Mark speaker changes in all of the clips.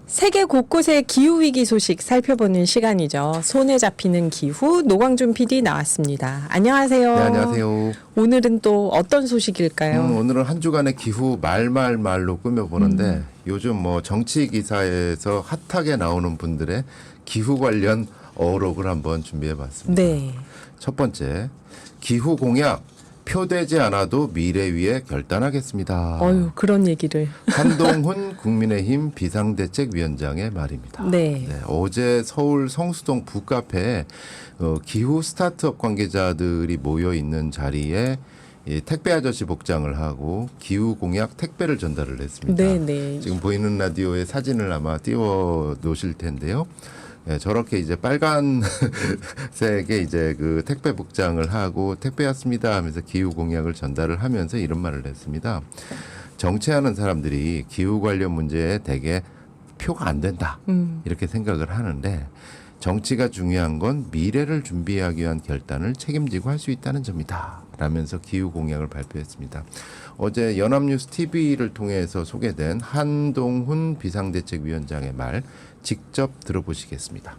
Speaker 1: 세계 곳곳의 기후위기 소식 살펴보는 시간이죠. 손에 잡히는 기후, 노광준 PD 나왔습니다. 안녕하세요.
Speaker 2: 네, 안녕하세요.
Speaker 1: 오늘은 또 어떤 소식일까요?
Speaker 2: 오늘은 한 주간의 기후 말로 꾸며보는데 요즘 뭐 정치 기사에서 핫하게 나오는 분들의 기후 관련 어록을 한번 준비해봤습니다.
Speaker 1: 네.
Speaker 2: 첫 번째, 기후 공약 표되지 않아도 미래 위에 결단하겠습니다.
Speaker 1: 그런 얘기를.
Speaker 2: 한동훈 국민의힘 비상대책위원장의 말입니다.
Speaker 1: 네.
Speaker 2: 어제 서울 성수동 북카페에 기후 스타트업 관계자들이 모여 있는 자리에 이 택배 아저씨 복장을 하고 기후 공약 택배를 전달을 했습니다.
Speaker 1: 네.
Speaker 2: 지금 보이는 라디오에 사진을 아마 띄워 놓으실 텐데요. 네, 저렇게 이제 빨간색의 이제 그 택배 복장을 하고 택배 왔습니다 하면서 기후 공약을 전달을 하면서 이런 말을 했습니다. 정치하는 사람들이 기후 관련 문제에 대개 표가 안 된다 이렇게 생각을 하는데 정치가 중요한 건 미래를 준비하기 위한 결단을 책임지고 할 수 있다는 점이다 라면서 기후 공약을 발표했습니다. 어제 연합뉴스 TV를 통해서 소개된 한동훈 비상대책위원장의 말 직접 들어보시겠습니다.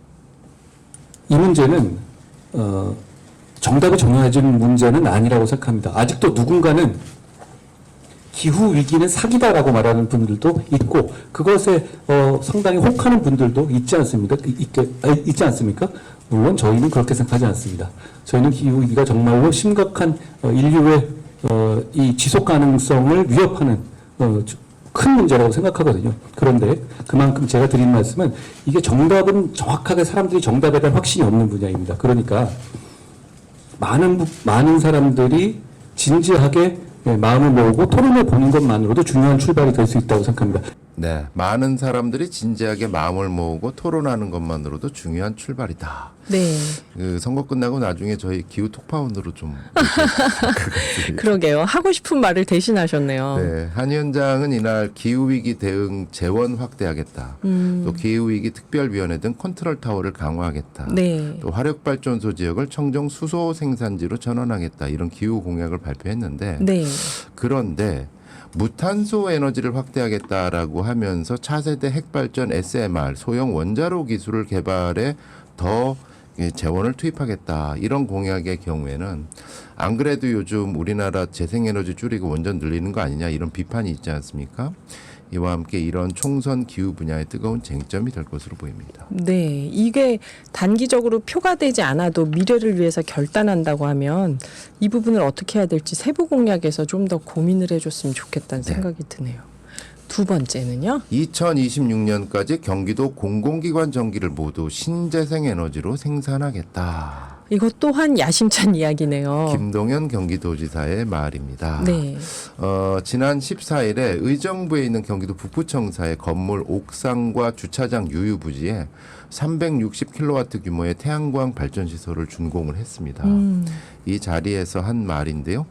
Speaker 3: 이 문제는 정답이 정해진 문제는 아니라고 생각합니다. 아직도 누군가는 기후 위기는 사기다라고 말하는 분들도 있고 그것에 상당히 혹하는 분들도 있지 않습니까? 물론 저희는 그렇게 생각하지 않습니다. 저희는 기후 위기가 정말로 심각한 인류의 이 지속 가능성을 위협하는 큰 문제라고 생각하거든요. 그런데 그만큼 제가 드린 말씀은 이게 정답은 정확하게 사람들이 정답에 대한 확신이 없는 분야입니다. 그러니까 많은 사람들이 진지하게 마음을 모으고 토론해 보는 것만으로도 중요한 출발이 될 수 있다고 생각합니다.
Speaker 2: 네, 많은 사람들이 진지하게 마음을 모으고 토론하는 것만으로도 중요한 출발이다.
Speaker 1: 네.
Speaker 2: 그 선거 끝나고 나중에 저희 기후 톡파원으로 좀
Speaker 1: 그러게요. 하고 싶은 말을 대신하셨네요.
Speaker 2: 네, 한 위원장은 이날 기후위기 대응 재원 확대하겠다. 또 기후위기 특별위원회 등 컨트롤 타워를 강화하겠다.
Speaker 1: 네.
Speaker 2: 또 화력발전소 지역을 청정 수소 생산지로 전환하겠다. 이런 기후 공약을 발표했는데
Speaker 1: 네.
Speaker 2: 그런데 무탄소 에너지를 확대하겠다라고 하면서 차세대 핵발전 SMR 소형 원자로 기술을 개발해 더 재원을 투입하겠다. 이런 공약의 경우에는 안 그래도 요즘 우리나라 재생에너지 줄이고 원전 늘리는 거 아니냐 이런 비판이 있지 않습니까? 이와 함께 이런 총선 기후 분야의 뜨거운 쟁점이 될 것으로 보입니다.
Speaker 1: 네, 이게 단기적으로 표가 되지 않아도 미래를 위해서 결단한다고 하면 이 부분을 어떻게 해야 될지 세부 공약에서 좀 더 고민을 해줬으면 좋겠다는 생각이 드네요. 두 번째는요?
Speaker 2: 2026년까지 경기도 공공기관 전기를 모두 신재생 에너지로 생산하겠다.
Speaker 1: 이것 또한 야심찬 이야기네요.
Speaker 2: 김동연 경기도지사의 말입니다.
Speaker 1: 네.
Speaker 2: 지난 14일에 의정부에 있는 경기도 북부청사의 건물 옥상과 주차장 유휴부지에 360kW 규모의 태양광 발전 시설을 준공을 했습니다. 이 자리에서 한 말인데요.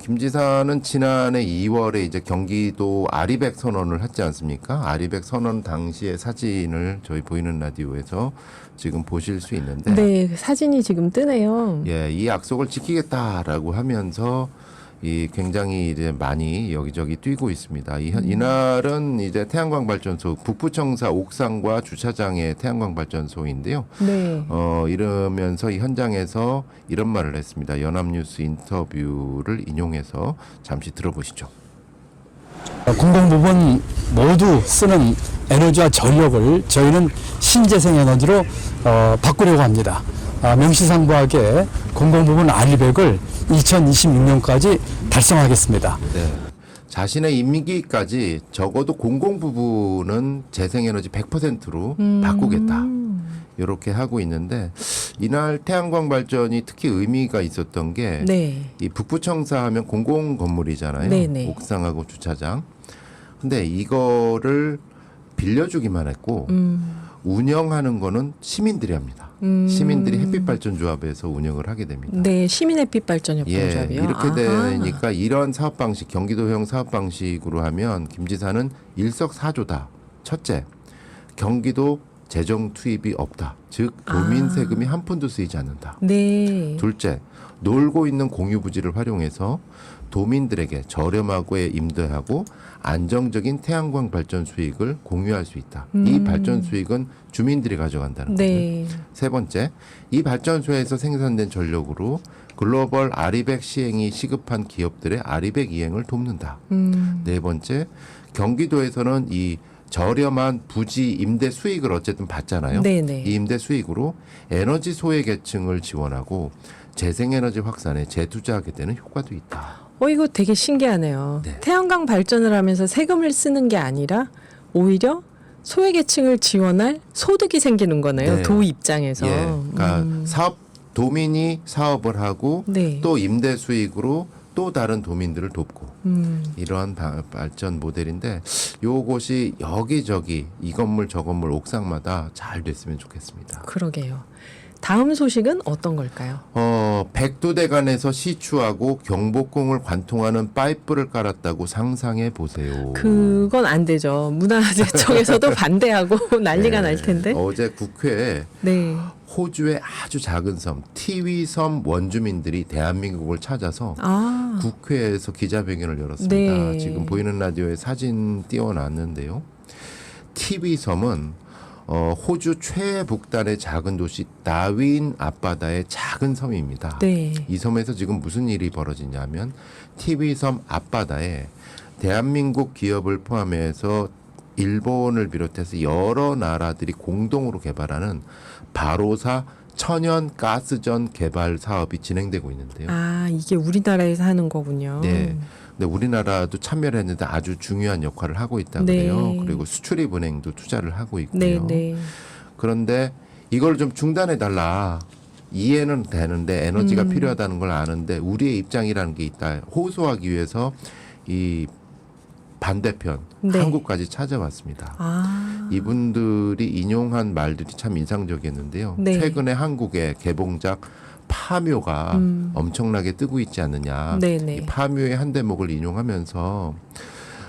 Speaker 2: 김 지사는 지난해 2월에 이제 경기도 아리백 선언을 했지 않습니까? 아리백 선언 당시의 사진을 저희 보이는 라디오에서 지금 보실 수 있는데,
Speaker 1: 네, 사진이 지금 뜨네요.
Speaker 2: 예, 이 약속을 지키겠다라고 하면서 이 굉장히 이제 많이 여기저기 뛰고 있습니다. 이날은 이제 태양광 발전소 북부청사 옥상과 주차장의 태양광 발전소인데요.
Speaker 1: 네.
Speaker 2: 이러면서 이 현장에서 이런 말을 했습니다. 연합뉴스 인터뷰를 인용해서 잠시 들어보시죠.
Speaker 4: 공공부문 모두 쓰는 에너지와 전력을 저희는 신재생 에너지로 바꾸려고 합니다. 명시상부하게 공공부문 아리백을 2026년까지 달성하겠습니다.
Speaker 2: 네. 자신의 임기까지 적어도 공공 부분은 재생에너지 100%로 바꾸겠다. 이렇게 하고 있는데 이날 태양광 발전이 특히 의미가 있었던 게 이 북부청사 하면 공공 건물이잖아요.
Speaker 1: 네네.
Speaker 2: 옥상하고 주차장. 근데 이거를 빌려주기만 했고 운영하는 거는 시민들이 합니다. 시민들이 햇빛발전조합에서 운영을 하게 됩니다.
Speaker 1: 네, 시민햇빛발전협동조합이요.
Speaker 2: 예, 이렇게 되니까 이런 사업 방식, 경기도형 사업 방식으로 하면 김 지사는 일석사조다. 첫째, 경기도 재정 투입이 없다. 즉 도민 세금이 한 푼도 쓰이지 않는다.
Speaker 1: 네.
Speaker 2: 둘째, 놀고 있는 공유 부지를 활용해서 도민들에게 저렴하게 임대하고 안정적인 태양광 발전 수익을 공유할 수 있다. 이 발전 수익은 주민들이 가져간다는 거고요.
Speaker 1: 네.
Speaker 2: 세 번째, 이 발전소에서 생산된 전력으로 글로벌 아리백 시행이 시급한 기업들의 아리백 이행을 돕는다. 네 번째, 경기도에서는 이 저렴한 부지 임대 수익을 어쨌든 받잖아요.
Speaker 1: 네네.
Speaker 2: 이 임대 수익으로 에너지 소외 계층을 지원하고 재생에너지 확산에 재투자하게 되는 효과도 있다.
Speaker 1: 이거 되게 신기하네요.
Speaker 2: 네.
Speaker 1: 태양광 발전을 하면서 세금을 쓰는 게 아니라 오히려 소외계층을 지원할 소득이 생기는 거네요.
Speaker 2: 네.
Speaker 1: 도 입장에서.
Speaker 2: 예, 그러니까 도민이 사업을 하고
Speaker 1: 네.
Speaker 2: 또 임대 수익으로 또 다른 도민들을 돕고 이러한 발전 모델인데 요것이 여기저기 이 건물 저 건물 옥상마다 잘 됐으면 좋겠습니다.
Speaker 1: 그러게요. 다음 소식은 어떤 걸까요?
Speaker 2: 백두대간에서 시추하고 경복궁을 관통하는 파이프를 깔았다고 상상해 보세요.
Speaker 1: 그건 안 되죠. 문화재청에서도 반대하고 난리가 날 텐데.
Speaker 2: 어제 국회에
Speaker 1: 네.
Speaker 2: 호주의 아주 작은 섬 티위섬 원주민들이 대한민국을 찾아서
Speaker 1: 아.
Speaker 2: 국회에서 기자회견을 열었습니다.
Speaker 1: 네.
Speaker 2: 지금 보이는 라디오에 사진 띄워놨는데요. 티위섬은 호주 최북단의 작은 도시 다윈 앞바다의 작은 섬입니다.
Speaker 1: 네.
Speaker 2: 이 섬에서 지금 무슨 일이 벌어지냐면 티위섬 앞바다에 대한민국 기업을 포함해서 일본을 비롯해서 여러 나라들이 공동으로 개발하는 바로사 천연 가스전 개발 사업이 진행되고 있는데요.
Speaker 1: 아, 이게 우리나라에서 하는 거군요.
Speaker 2: 네. 근데 우리나라도 참여를 했는데 아주 중요한 역할을 하고 있다고
Speaker 1: 네.
Speaker 2: 그래요. 그리고 수출입은행도 투자를 하고 있고요.
Speaker 1: 네, 네.
Speaker 2: 그런데 이걸 좀 중단해 달라. 이해는 되는데 에너지가 필요하다는 걸 아는데 우리의 입장이라는 게 있다. 호소하기 위해서 이 반대편
Speaker 1: 네.
Speaker 2: 한국까지 찾아왔습니다.
Speaker 1: 아.
Speaker 2: 이분들이 인용한 말들이 참 인상적이었는데요.
Speaker 1: 네.
Speaker 2: 최근에 한국의 개봉작 파묘가 엄청나게 뜨고 있지 않느냐.
Speaker 1: 네네.
Speaker 2: 이 파묘의 한 대목을 인용하면서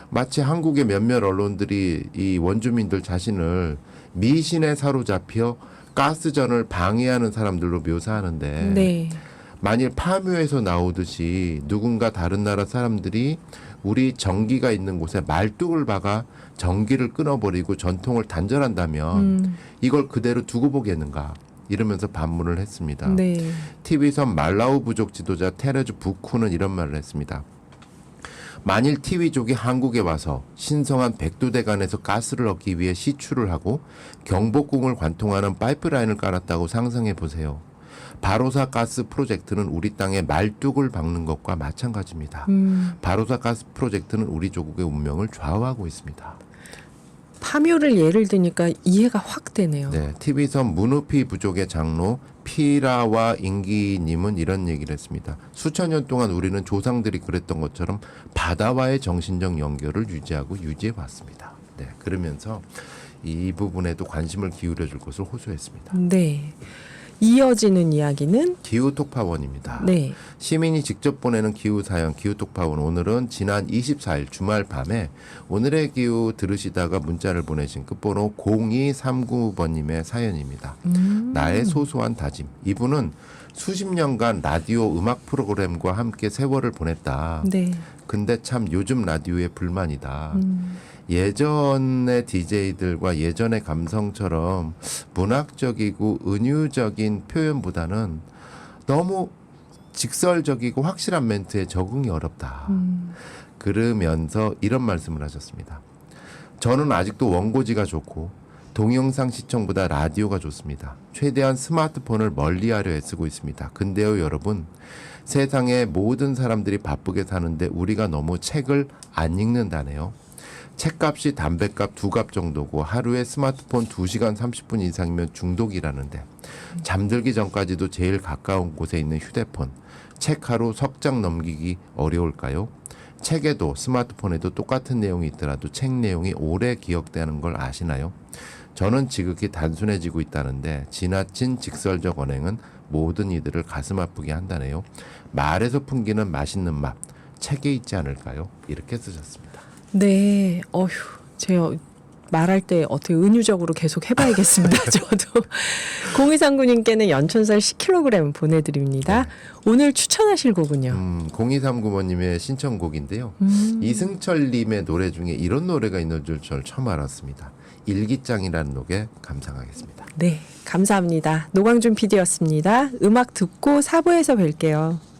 Speaker 2: 마치 한국의 몇몇 언론들이 이 원주민들 자신을 미신에 사로잡혀 가스전을 방해하는 사람들로 묘사하는데
Speaker 1: 네.
Speaker 2: 만일 파묘에서 나오듯이 누군가 다른 나라 사람들이 우리 전기가 있는 곳에 말뚝을 박아 전기를 끊어버리고 전통을 단절한다면 이걸 그대로 두고 보겠는가 이러면서 반문을 했습니다.
Speaker 1: 네.
Speaker 2: TV섬 말라우 부족 지도자 테레즈 부쿠는 이런 말을 했습니다. 만일 티위족이 한국에 와서 신성한 백두대간에서 가스를 얻기 위해 시추를 하고 경복궁을 관통하는 파이프라인을 깔았다고 상상해 보세요. 바로사 가스 프로젝트는 우리 땅에 말뚝을 박는 것과 마찬가지입니다. 바로사 가스 프로젝트는 우리 조국의 운명을 좌우하고 있습니다.
Speaker 1: 파묘를 예를 드니까 이해가 확 되네요.
Speaker 2: 네, TV섬 무누피 부족의 장로 피라와 인기님은 이런 얘기를 했습니다. 수천 년 동안 우리는 조상들이 그랬던 것처럼 바다와의 정신적 연결을 유지하고 유지해 왔습니다. 네, 그러면서 이 부분에도 관심을 기울여 줄 것을 호소했습니다.
Speaker 1: 네. 이어지는 이야기는
Speaker 2: 기후톡파원입니다.
Speaker 1: 네.
Speaker 2: 시민이 직접 보내는 기후사연 기후톡파원 오늘은 지난 24일 주말 밤에 오늘의 기후 들으시다가 문자를 보내신 끝번호 0239번님의 사연입니다. 나의 소소한 다짐. 이분은 수십 년간 라디오 음악 프로그램과 함께 세월을 보냈다.
Speaker 1: 네.
Speaker 2: 근데 참 요즘 라디오에 불만이다. 예전의 DJ들과 예전의 감성처럼 문학적이고 은유적인 표현보다는 너무 직설적이고 확실한 멘트에 적응이 어렵다. 그러면서 이런 말씀을 하셨습니다. 저는 아직도 원고지가 좋고 동영상 시청보다 라디오가 좋습니다. 최대한 스마트폰을 멀리하려 애쓰고 있습니다. 근데요 여러분, 세상의 모든 사람들이 바쁘게 사는데 우리가 너무 책을 안 읽는다네요. 책값이 담배값 2값 정도고 하루에 스마트폰 2시간 30분 이상이면 중독이라는데 잠들기 전까지도 제일 가까운 곳에 있는 휴대폰 책 하루 석 장 넘기기 어려울까요? 책에도 스마트폰에도 똑같은 내용이 있더라도 책 내용이 오래 기억되는 걸 아시나요? 저는 지극히 단순해지고 있다는데 지나친 직설적 언행은 모든 이들을 가슴 아프게 한다네요. 말에서 풍기는 맛있는 맛 책에 있지 않을까요? 이렇게 쓰셨습니다.
Speaker 1: 네. 제가 말할 때 어떻게 은유적으로 계속 해봐야겠습니다. 저도 0239님께는 연천살 10kg 보내드립니다. 오늘 추천하실 곡은요?
Speaker 2: 0239번님의 신청곡인데요. 이승철님의 노래 중에 이런 노래가 있는 줄 저는 처음 알았습니다. 일기장이라는 노래 감상하겠습니다.
Speaker 1: 네, 감사합니다. 노광준 PD였습니다. 음악 듣고 4부에서 뵐게요.